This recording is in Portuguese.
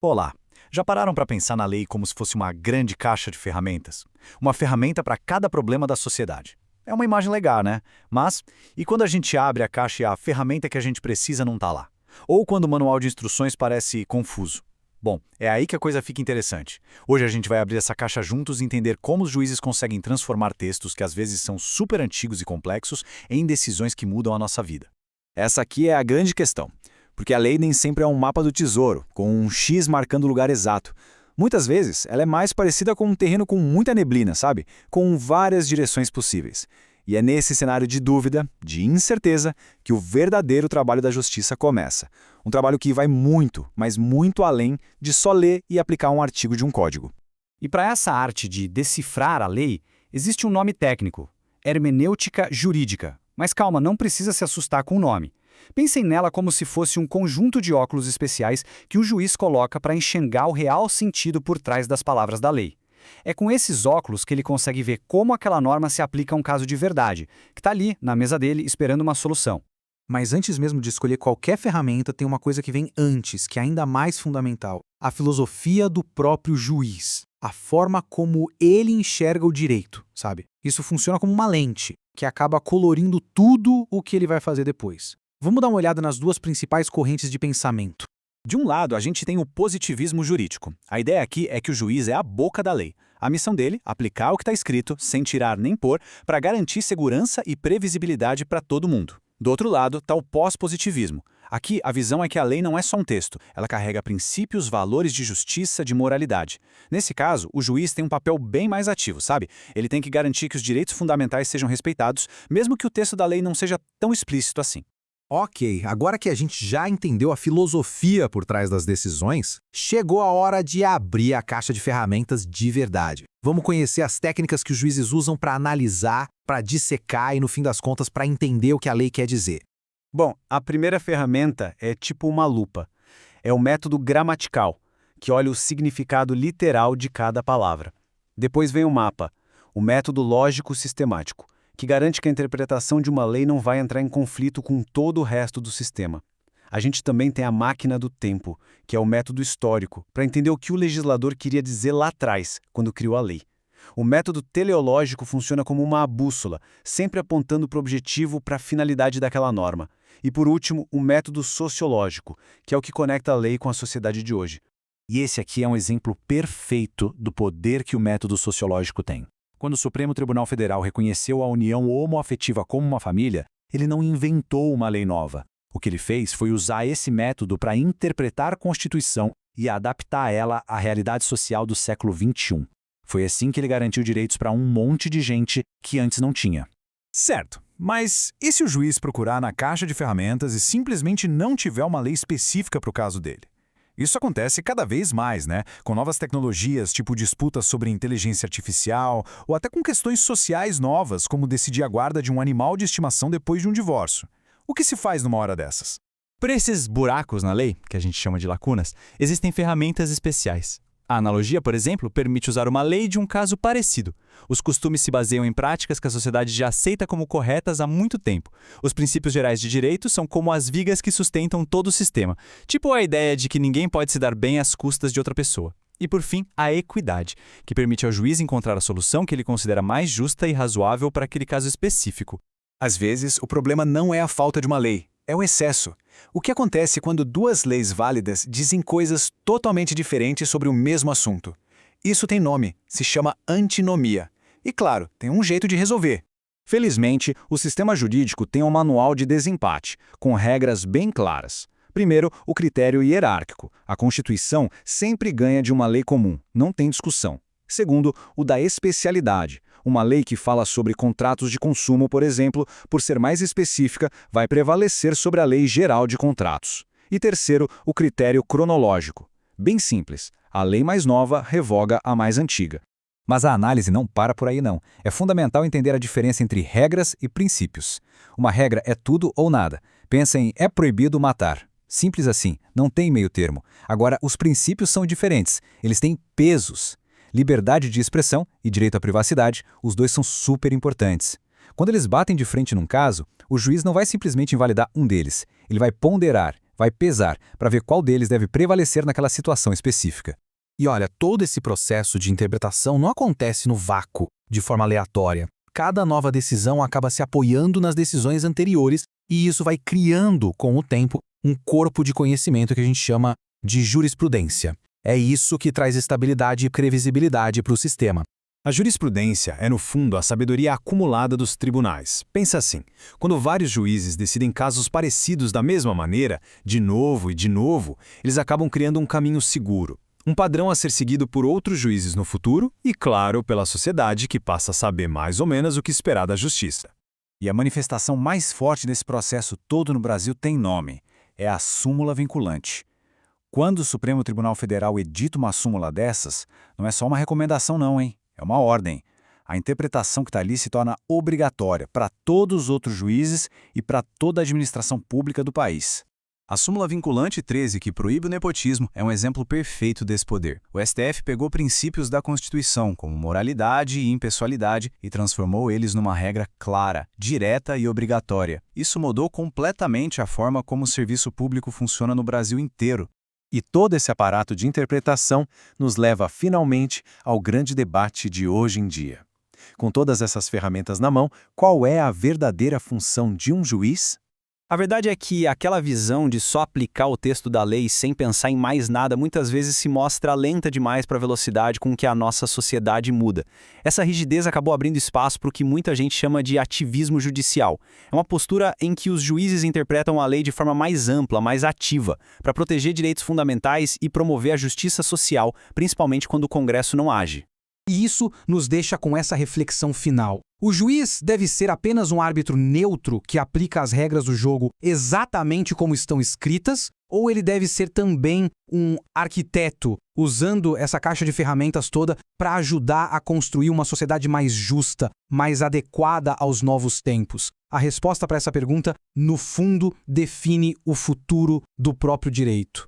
Olá! Já pararam para pensar na lei como se fosse uma grande caixa de ferramentas? Uma ferramenta para cada problema da sociedade. É uma imagem legal, né? Mas, e quando a gente abre a caixa e a ferramenta que a gente precisa não está lá? Ou quando o manual de instruções parece confuso? Bom, é aí que a coisa fica interessante. Hoje a gente vai abrir essa caixa juntos e entender como os juízes conseguem transformar textos que às vezes são super antigos e complexos em decisões que mudam a nossa vida. Essa aqui é a grande questão, porque a lei nem sempre é um mapa do tesouro, com um X marcando o lugar exato. Muitas vezes, ela é mais parecida com um terreno com muita neblina, sabe? Com várias direções possíveis. E é nesse cenário de dúvida, de incerteza, que o verdadeiro trabalho da justiça começa. Um trabalho que vai muito, mas muito além de só ler e aplicar um artigo de um código. E para essa arte de decifrar a lei, existe um nome técnico: hermenêutica jurídica. Mas calma, não precisa se assustar com o nome. Pensem nela como se fosse um conjunto de óculos especiais que o juiz coloca para enxergar o real sentido por trás das palavras da lei. É com esses óculos que ele consegue ver como aquela norma se aplica a um caso de verdade, que está ali, na mesa dele, esperando uma solução. Mas antes mesmo de escolher qualquer ferramenta, tem uma coisa que vem antes, que é ainda mais fundamental: a filosofia do próprio juiz. A forma como ele enxerga o direito, sabe? Isso funciona como uma lente, que acaba colorindo tudo o que ele vai fazer depois. Vamos dar uma olhada nas duas principais correntes de pensamento. De um lado, a gente tem o positivismo jurídico. A ideia aqui é que o juiz é a boca da lei. A missão dele, aplicar o que está escrito, sem tirar nem pôr, para garantir segurança e previsibilidade para todo mundo. Do outro lado, está o pós-positivismo. Aqui, a visão é que a lei não é só um texto, ela carrega princípios, valores de justiça, de moralidade. Nesse caso, o juiz tem um papel bem mais ativo, sabe? Ele tem que garantir que os direitos fundamentais sejam respeitados, mesmo que o texto da lei não seja tão explícito assim. Ok, agora que a gente já entendeu a filosofia por trás das decisões, chegou a hora de abrir a caixa de ferramentas de verdade. Vamos conhecer as técnicas que os juízes usam para analisar, para dissecar e, no fim das contas, para entender o que a lei quer dizer. Bom, a primeira ferramenta é tipo uma lupa. É o método gramatical, que olha o significado literal de cada palavra. Depois vem o mapa, o método lógico-sistemático, que garante que a interpretação de uma lei não vai entrar em conflito com todo o resto do sistema. A gente também tem a máquina do tempo, que é o método histórico, para entender o que o legislador queria dizer lá atrás, quando criou a lei. O método teleológico funciona como uma bússola, sempre apontando para o objetivo, para a finalidade daquela norma. E por último, o método sociológico, que é o que conecta a lei com a sociedade de hoje. E esse aqui é um exemplo perfeito do poder que o método sociológico tem. Quando o Supremo Tribunal Federal reconheceu a união homoafetiva como uma família, ele não inventou uma lei nova. O que ele fez foi usar esse método para interpretar a Constituição e adaptar ela à realidade social do século XXI. Foi assim que ele garantiu direitos para um monte de gente que antes não tinha. Certo, mas e se o juiz procurar na caixa de ferramentas e simplesmente não tiver uma lei específica para o caso dele? Isso acontece cada vez mais, né? Com novas tecnologias, tipo disputas sobre inteligência artificial, ou até com questões sociais novas, como decidir a guarda de um animal de estimação depois de um divórcio. O que se faz numa hora dessas? Por esses buracos na lei, que a gente chama de lacunas, existem ferramentas especiais. A analogia, por exemplo, permite usar uma lei de um caso parecido. Os costumes se baseiam em práticas que a sociedade já aceita como corretas há muito tempo. Os princípios gerais de direito são como as vigas que sustentam todo o sistema, tipo a ideia de que ninguém pode se dar bem às custas de outra pessoa. E, por fim, a equidade, que permite ao juiz encontrar a solução que ele considera mais justa e razoável para aquele caso específico. Às vezes, o problema não é a falta de uma lei, é o excesso. O que acontece quando duas leis válidas dizem coisas totalmente diferentes sobre o mesmo assunto? Isso tem nome, se chama antinomia. E claro, tem um jeito de resolver. Felizmente, o sistema jurídico tem um manual de desempate, com regras bem claras. Primeiro, o critério hierárquico. A Constituição sempre ganha de uma lei comum, não tem discussão. Segundo, o da especialidade. Uma lei que fala sobre contratos de consumo, por exemplo, por ser mais específica, vai prevalecer sobre a lei geral de contratos. E terceiro, o critério cronológico. Bem simples, a lei mais nova revoga a mais antiga. Mas a análise não para por aí não. É fundamental entender a diferença entre regras e princípios. Uma regra é tudo ou nada. Pensa em é proibido matar. Simples assim, não tem meio termo. Agora, os princípios são diferentes, eles têm pesos. Liberdade de expressão e direito à privacidade, os dois são super importantes. Quando eles batem de frente num caso, o juiz não vai simplesmente invalidar um deles. Ele vai ponderar, vai pesar para ver qual deles deve prevalecer naquela situação específica. E olha, todo esse processo de interpretação não acontece no vácuo, de forma aleatória. Cada nova decisão acaba se apoiando nas decisões anteriores e isso vai criando, com o tempo, um corpo de conhecimento que a gente chama de jurisprudência. É isso que traz estabilidade e previsibilidade para o sistema. A jurisprudência é, no fundo, a sabedoria acumulada dos tribunais. Pensa assim, quando vários juízes decidem casos parecidos da mesma maneira, de novo e de novo, eles acabam criando um caminho seguro. Um padrão a ser seguido por outros juízes no futuro e, claro, pela sociedade que passa a saber mais ou menos o que esperar da justiça. E a manifestação mais forte desse processo todo no Brasil tem nome. É a súmula vinculante. Quando o Supremo Tribunal Federal edita uma súmula dessas, não é só uma recomendação não, hein? É uma ordem. A interpretação que está ali se torna obrigatória para todos os outros juízes e para toda a administração pública do país. A súmula vinculante 13, que proíbe o nepotismo, é um exemplo perfeito desse poder. O STF pegou princípios da Constituição, como moralidade e impessoalidade, e transformou eles numa regra clara, direta e obrigatória. Isso mudou completamente a forma como o serviço público funciona no Brasil inteiro. E todo esse aparato de interpretação nos leva finalmente ao grande debate de hoje em dia. Com todas essas ferramentas na mão, qual é a verdadeira função de um juiz? A verdade é que aquela visão de só aplicar o texto da lei sem pensar em mais nada muitas vezes se mostra lenta demais para a velocidade com que a nossa sociedade muda. Essa rigidez acabou abrindo espaço para o que muita gente chama de ativismo judicial. É uma postura em que os juízes interpretam a lei de forma mais ampla, mais ativa, para proteger direitos fundamentais e promover a justiça social, principalmente quando o Congresso não age. E isso nos deixa com essa reflexão final. O juiz deve ser apenas um árbitro neutro que aplica as regras do jogo exatamente como estão escritas? Ou ele deve ser também um arquiteto, usando essa caixa de ferramentas toda para ajudar a construir uma sociedade mais justa, mais adequada aos novos tempos? A resposta para essa pergunta, no fundo, define o futuro do próprio direito.